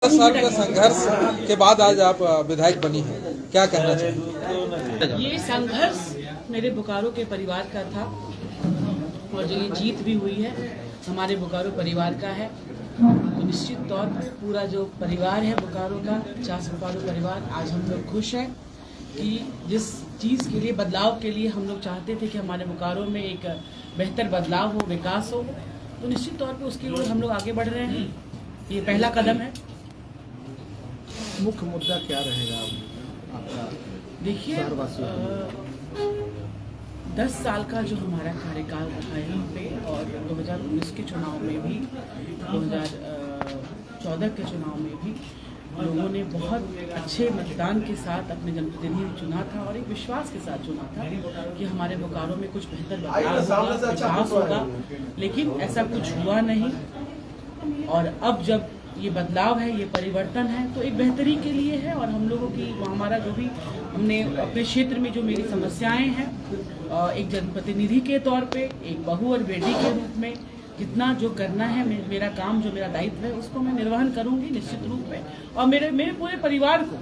10 साल का संघर्ष के बाद आज आप विधायक बनी हैं, क्या कहना चाहिए? ये संघर्ष मेरे बोकारो के परिवार का था और जो ये जीत भी हुई है हमारे बोकारो परिवार का है। तो निश्चित तौर पर पूरा जो परिवार है बोकारो का, चास बोकारो परिवार, आज हम लोग खुश हैं कि जिस चीज़ के लिए, बदलाव के लिए हम लोग चाहते थे कि हमारे बोकारो में एक बेहतर बदलाव हो, विकास हो, तो निश्चित तौर पर उसके लिए हम लोग आगे बढ़ रहे हैं। ये पहला कदम है। मुख्य मुद्दा क्या रहेगा आपका? देखिए, 10 साल का जो हमारा कार्यकाल रहा है यहाँ पे, और 2019 के चुनाव में भी, 2014 के चुनाव में भी लोगों ने बहुत अच्छे मतदान के साथ अपने जनप्रतिनिधि चुना था और एक विश्वास के साथ चुना था कि हमारे बोकारो में कुछ बेहतर बदलाव होगा, विकास होगा, लेकिन ऐसा कुछ हुआ नहीं। और अब जब ये बदलाव है, ये परिवर्तन है, तो एक बेहतरी के लिए है। और हम लोगों की, हमारा जो भी, हमने अपने क्षेत्र में जो मेरी समस्याएं हैं, एक जनप्रतिनिधि के तौर पे, एक बहू और बेटी के रूप में जितना जो करना है, मेरा काम, जो मेरा दायित्व है, उसको मैं निर्वहन करूंगी निश्चित रूप में। और मेरे पूरे परिवार को,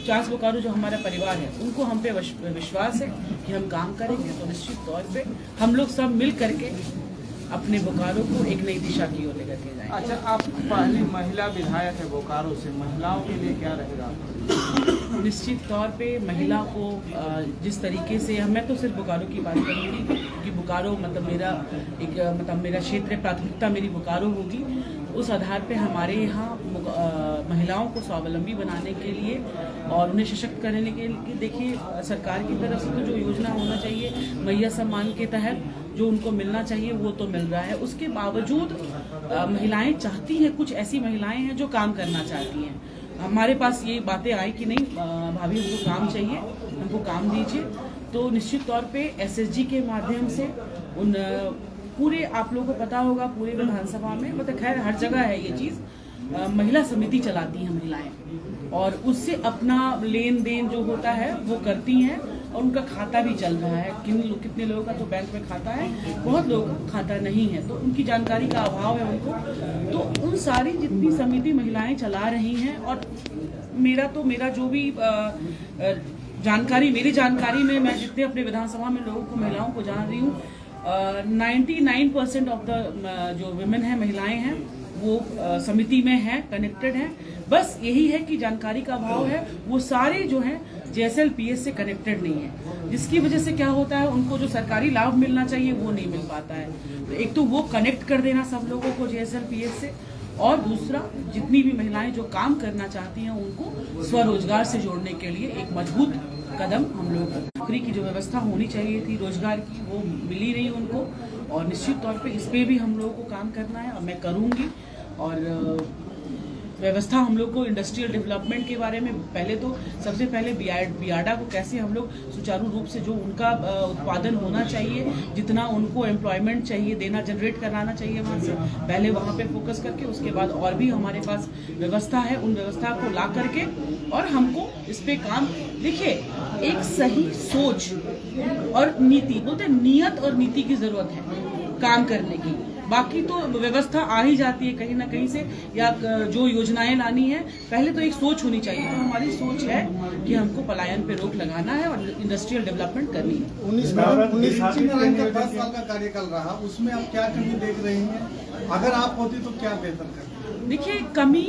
चास बोकारो जो हमारा परिवार है, उनको हम पे विश्वास है कि हम काम करेंगे। तो निश्चित तौर पे हम लोग सब मिल करके अपने बोकारो को एक नई दिशा की ओर लेकर के जाएंगे। अच्छा, आप पहली महिला विधायक है बोकारो से, महिलाओं के लिए क्या रहेगा? निश्चित तौर पे महिला को जिस तरीके से, मैं तो सिर्फ बोकारो की बात करूँगी क्योंकि बोकारो मतलब मेरा एक, मतलब मेरा क्षेत्र, प्राथमिकता मेरी बोकारो होगी। उस आधार पे हमारे यहाँ महिलाओं को स्वावलंबी बनाने के लिए और उन्हें सशक्त करने के लिए, देखिए, सरकार की तरफ से तो जो योजना होना चाहिए मैया सम्मान के तहत जो उनको मिलना चाहिए वो तो मिल रहा है। उसके बावजूद महिलाएं चाहती हैं, कुछ ऐसी महिलाएं हैं जो काम करना चाहती हैं। हमारे पास ये बातें आई कि नहीं भाभी, हमको काम चाहिए, हमको काम दीजिए। तो निश्चित तौर पे एसएसजी के माध्यम से उन पूरे, आप लोगों को पता होगा, पूरे विधानसभा में, मतलब खैर हर जगह है ये चीज़, महिला समिति चलाती हैं महिलाएं, और उससे अपना लेन देन जो होता है वो करती हैं, और उनका खाता भी चल रहा है। कितने लोगों का तो बैंक में खाता है, बहुत लोगों का खाता नहीं है, तो उनकी जानकारी का अभाव है उनको। तो उन सारी जितनी समिति महिलाएं चला रही हैं, और मेरा जो भी जानकारी, मेरी जानकारी में, मैं जितने अपने विधानसभा में लोगों को, महिलाओं को जान रही हूँ, 99% ऑफ द जो विमेन है, महिलाएं हैं, वो समिति में हैं, कनेक्टेड हैं। बस यही है कि जानकारी का अभाव है, वो सारे जो हैं JSLPS से कनेक्टेड नहीं है, जिसकी वजह से क्या होता है, उनको जो सरकारी लाभ मिलना चाहिए वो नहीं मिल पाता है। तो एक तो वो कनेक्ट कर देना सब लोगों को JSLPS से, और दूसरा जितनी भी महिलाएं जो काम करना चाहती हैं उनको स्वरोजगार से जोड़ने के लिए एक मजबूत कदम हम लोग को। नौकरी की जो व्यवस्था होनी चाहिए थी रोजगार की, वो मिली नहीं उनको, और निश्चित तौर पे इस पे भी हम लोगों को काम करना है और मैं करूँगी। और व्यवस्था हम लोग को इंडस्ट्रियल डेवलपमेंट के बारे में, पहले तो सबसे पहले बियाडा को कैसे हम लोग सुचारू रूप से, जो उनका उत्पादन होना चाहिए, जितना उनको एम्प्लॉयमेंट चाहिए, देना, जनरेट कराना चाहिए वहाँ से, पहले वहाँ पे फोकस करके, उसके बाद और भी हमारे पास व्यवस्था है, उन व्यवस्था को ला करके और हमको इस पे काम, देखिए, एक सही सोच और नीति, बोलते नियत और नीति की जरूरत है काम करने की। बाकी तो व्यवस्था आ ही जाती है कहीं ना कहीं से, या जो योजनाएं लानी है, पहले तो एक सोच होनी चाहिए। तो हमारी सोच है कि हमको पलायन पे रोक लगाना है और इंडस्ट्रियल डेवलपमेंट करनी है। 19 नारायण का 10 साल का कार्यकाल रहा, उसमें आप क्या कमी देख रही हैं? अगर आप होती तो क्या बेहतर करती? देखिए, कमी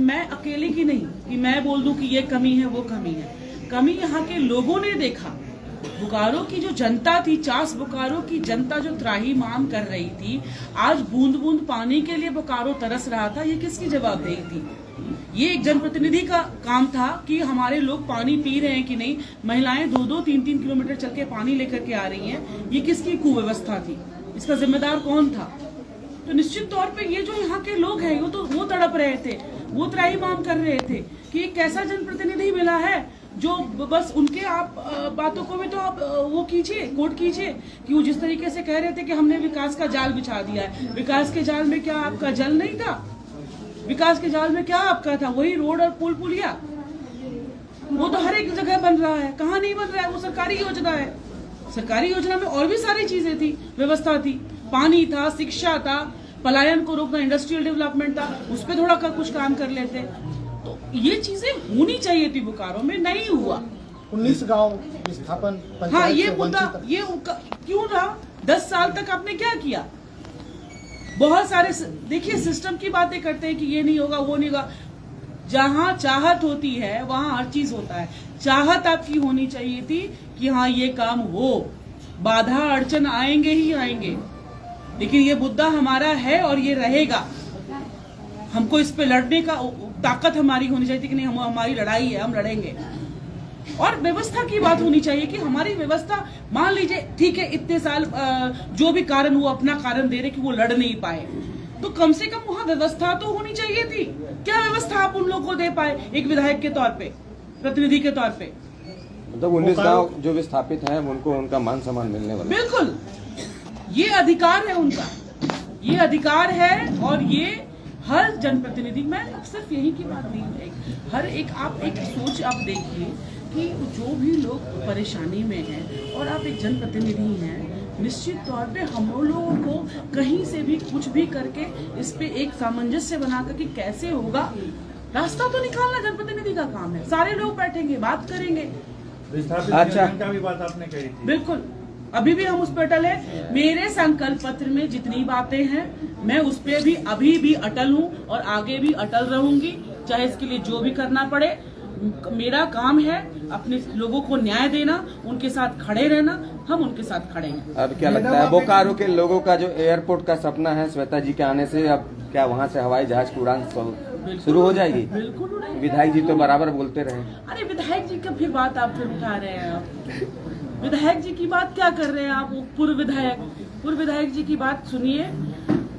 मैं अकेले की नहीं कि मैं बोल दूं कि ये कमी है, वो कमी है। कमी यहाँ के लोगों ने देखा। बोकारो की जो जनता थी, चास बोकारो की जनता जो त्राही माम कर रही थी, आज बूंद बूंद पानी के लिए बोकारो तरस रहा था, ये किसकी जवाबदेही थी? ये एक जनप्रतिनिधि का काम था कि हमारे लोग पानी पी रहे हैं कि नहीं, महिलाएं 2-2, 3-3 किलोमीटर चल के पानी लेकर के आ रही हैं, ये किसकी कुव्यवस्था थी? इसका जिम्मेदार कौन था? तो निश्चित तौर पे ये जो यहाँ के लोग हैं, वो तड़प रहे थे, वो त्राही माम कर रहे थे कि एक कैसा जनप्रतिनिधि मिला है जो बस उनके, आप बातों को भी तो आप वो कीजिए, कोट कीजिए कि वो जिस तरीके से कह रहे थे कि हमने विकास का जाल बिछा दिया है। विकास के जाल में क्या आपका जल नहीं था? विकास के जाल में क्या आपका था? वही रोड और पुल पुलिया, वो तो हर एक जगह बन रहा है। कहाँ नहीं बन रहा है? वो सरकारी योजना है। सरकारी योजना में और भी सारी चीजें थी, व्यवस्था थी, पानी था, शिक्षा था, पलायन को रोकना, इंडस्ट्रियल डेवलपमेंट था, उस पर थोड़ा कुछ काम कर लेते। तो ये चीजें होनी चाहिए थी बोकारो में, नहीं हुआ। 19 गांव विस्थापन हाँ, पंचायत ये से मुद्दा वंचित। ये क्यों रहा? 10 साल तक आपने क्या किया? बहुत सारे देखिए सिस्टम की बातें करते हैं कि ये नहीं होगा, वो नहीं होगा। जहां चाहत होती है वहां हर चीज होता है। चाहत आपकी होनी चाहिए थी कि हाँ ये काम हो, बाधा अड़चन आएंगे ही आएंगे, लेकिन ये मुद्दा हमारा है और ये रहेगा। हमको इस पे लड़ने का ताकत हमारी होनी चाहिए थी कि नहीं, हमारी लड़ाई है, हम लड़ेंगे। और व्यवस्था की बात होनी चाहिए कि हमारी व्यवस्था, मान लीजिए ठीक है इतने साल जो भी कारण, वो अपना कारण दे रहे कि वो लड़ नहीं पाए, तो कम से कम वहाँ व्यवस्था तो होनी चाहिए थी। क्या व्यवस्था आप उन लोगों को दे पाए एक विधायक के तौर पे, प्रतिनिधि के तौर पे? मतलब 19 गांव जो विस्थापित हैं उनको उनका मान सम्मान मिलने वाला। बिल्कुल, ये अधिकार है उनका, ये अधिकार है। और ये हर जनप्रतिनिधि, मैं सिर्फ यही की बात नहीं है, हर एक आप एक सोच आप देखिए कि जो भी लोग परेशानी में हैं और आप एक जनप्रतिनिधि हैं, निश्चित तौर पे हम लोगों को कहीं से भी कुछ भी करके इस पे एक सामंजस्य बना करके कैसे होगा, रास्ता तो निकालना जनप्रतिनिधि का काम है। सारे लोग बैठेंगे, बात करेंगे। अच्छा, का भी बात आपने कही थी। बिल्कुल, अभी भी हम उस पर अटल है। मेरे संकल्प पत्र में जितनी बातें हैं मैं उस पर भी अभी भी अटल हूँ और आगे भी अटल रहूंगी, चाहे इसके लिए जो भी करना पड़े। मेरा काम है अपने लोगों को न्याय देना, उनके साथ खड़े रहना, हम उनके साथ खड़े हैं। अब क्या लगता है बोकारो के लोगों का जो एयरपोर्ट का सपना है श्वेता जी के आने से, अब क्या वहाँ से हवाई जहाज की उड़ान शुरू हो जाएगी? बिल्कुल उड़ाएंगे। विधायक जी तो बराबर बोलते रहे। अरे विधायक जी का फिर बात आप फिर उठा रहे हैं आप। विधायक जी की बात क्या कर रहे हैं आप? पूर्व विधायक जी की बात सुनिए।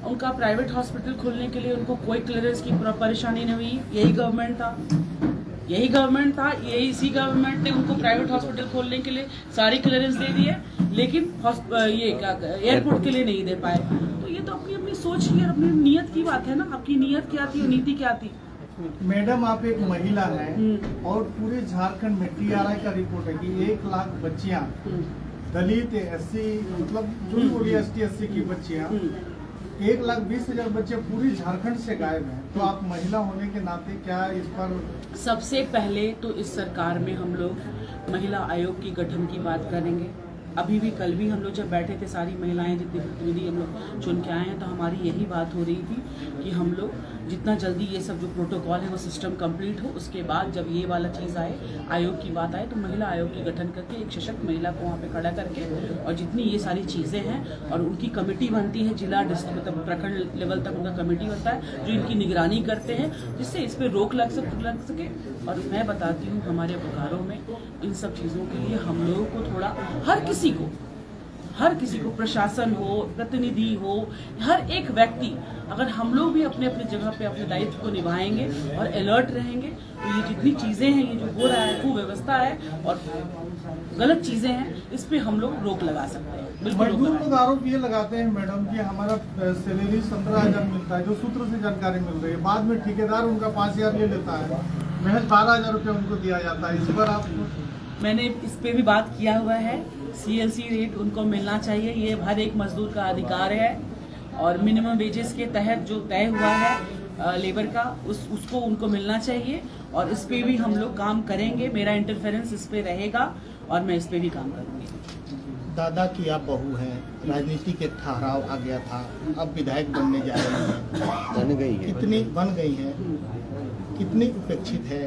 उनका प्राइवेट हॉस्पिटल खोलने के लिए उनको कोई क्लियरेंस की परेशानी नहीं हुई। यही गवर्नमेंट था, इसी गवर्नमेंट ने उनको प्राइवेट हॉस्पिटल खोलने के लिए सारी क्लियरेंस दे दी है, लेकिन ये क्या एयरपोर्ट के लिए नहीं दे पाए। तो ये तो अपनी अपनी सोच की और अपनी नीयत की बात है ना। आपकी नीयत क्या थी और नीति क्या थी? मैडम आप एक महिला हैं और पूरे झारखंड में TRI का रिपोर्ट है कि 1 लाख बच्चियां, दलित, SC, मतलब जो बोलिए ST/SC की बच्चियां, 1,20,000 बच्चे पूरी झारखंड से गायब हैं। तो आप महिला होने के नाते क्या इस पर? सबसे पहले तो इस सरकार में हम लोग महिला आयोग की गठन की बात करेंगे। अभी भी कल भी हम लोग जब बैठे थे, सारी महिलाएं जितनी प्रतिनिधि हम लोग चुन के आए हैं, तो हमारी यही बात हो रही थी कि हम लोग जितना जल्दी ये सब जो प्रोटोकॉल है वो सिस्टम कंप्लीट हो, उसके बाद जब ये वाला चीज़ आए, आयोग की बात आए, तो महिला आयोग की गठन करके एक सशक्त महिला को वहाँ पे खड़ा करके, और जितनी ये सारी चीज़ें हैं और उनकी कमेटी बनती है, जिला डिस्ट्रिक्ट मतलब प्रखंड लेवल तक उनका कमेटी होता है जो इनकी निगरानी करते हैं, जिससे इस पर रोक लग सके। और मैं बताती हूँ हमारे बोकारो में इन सब चीज़ों के लिए हम लोगों को थोड़ा, हर किसी को प्रशासन हो, प्रतिनिधि हो, हर एक व्यक्ति, अगर हम लोग भी अपने अपने जगह पे अपने दायित्व को निभाएंगे और अलर्ट रहेंगे, तो ये जितनी चीज़ें हैं, ये जो हो रहा है, कुव्यवस्था है और गलत चीज़ें हैं, इस पे हम लोग रोक लगा सकते हैं। बिल्कुल मजदूर लोग आरोप ये लगाते हैं मैडम कि हमारा सैलरी 15,000 मिलता है, जो सूत्र से जानकारी मिल रही है। बाद में ठेकेदार उनका 5,000 ले लेता है, महज 12,000 रुपये उनको दिया जाता है। इस पर आप? मैंने इस पे भी बात किया हुआ है। CLC रेट उनको मिलना चाहिए, ये हर एक मजदूर का अधिकार है। और मिनिमम वेजेस के तहत जो तय हुआ है लेबर का, उसको उनको मिलना चाहिए। और इस पे भी हम लोग काम करेंगे, मेरा इंटरफेरेंस इस पे रहेगा और मैं इस पे भी काम करूँगी। दादा की आप बहू हैं, राजनीति के ठहराव आ गया था, अब विधायक बनने जा रही हैं, कितनी बन गई हैं, कितनी उपेक्षित है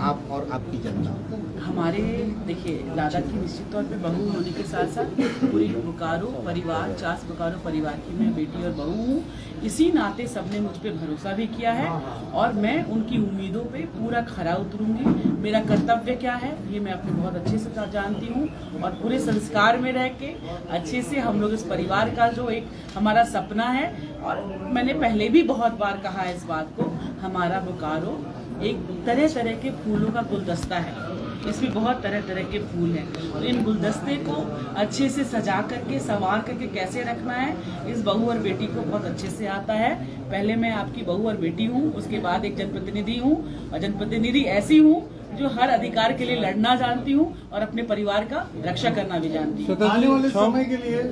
आप और आपकी जनता? हमारे देखिए, दादा की निश्चित तौर पे बहू होने के साथ साथ पूरी बोकारो परिवार, चास बोकारो परिवार की मैं बेटी और बहू हूँ। इसी नाते सबने मुझ पे भरोसा भी किया है और मैं उनकी उम्मीदों पे पूरा खरा उतरूंगी। मेरा कर्तव्य क्या है ये मैं अपने बहुत अच्छे से जानती हूँ और पूरे संस्कार में रह के अच्छे से हम लोग इस परिवार का जो एक हमारा सपना है, और मैंने पहले भी बहुत बार कहा है इस बात को, हमारा बोकारो एक तरह तरह के फूलों का गुलदस्ता है, इसमें बहुत तरह तरह के फूल हैं। तो इन गुलदस्ते को अच्छे से सजा करके, संवार करके कैसे रखना है, इस बहू और बेटी को बहुत अच्छे से आता है। पहले मैं आपकी बहू और बेटी हूँ, उसके बाद एक जनप्रतिनिधि हूँ, और जनप्रतिनिधि ऐसी हूँ जो हर अधिकार के लिए लड़ना जानती हूँ और अपने परिवार का रक्षा करना भी जानती हूँ। आने वाले समय के लिए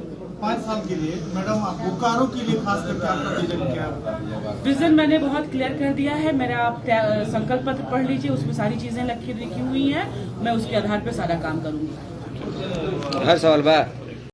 5 साल के लिए मैडम आप बोकारो के लिए खास करके आपका विजन क्या है? विजन मैंने बहुत क्लियर कर दिया है। मेरा आप संकल्प पत्र पढ़ लीजिए, उसमें सारी चीजें लिखी हुई हैं। मैं उसके आधार पर सारा काम करूंगी। हर सवाल बा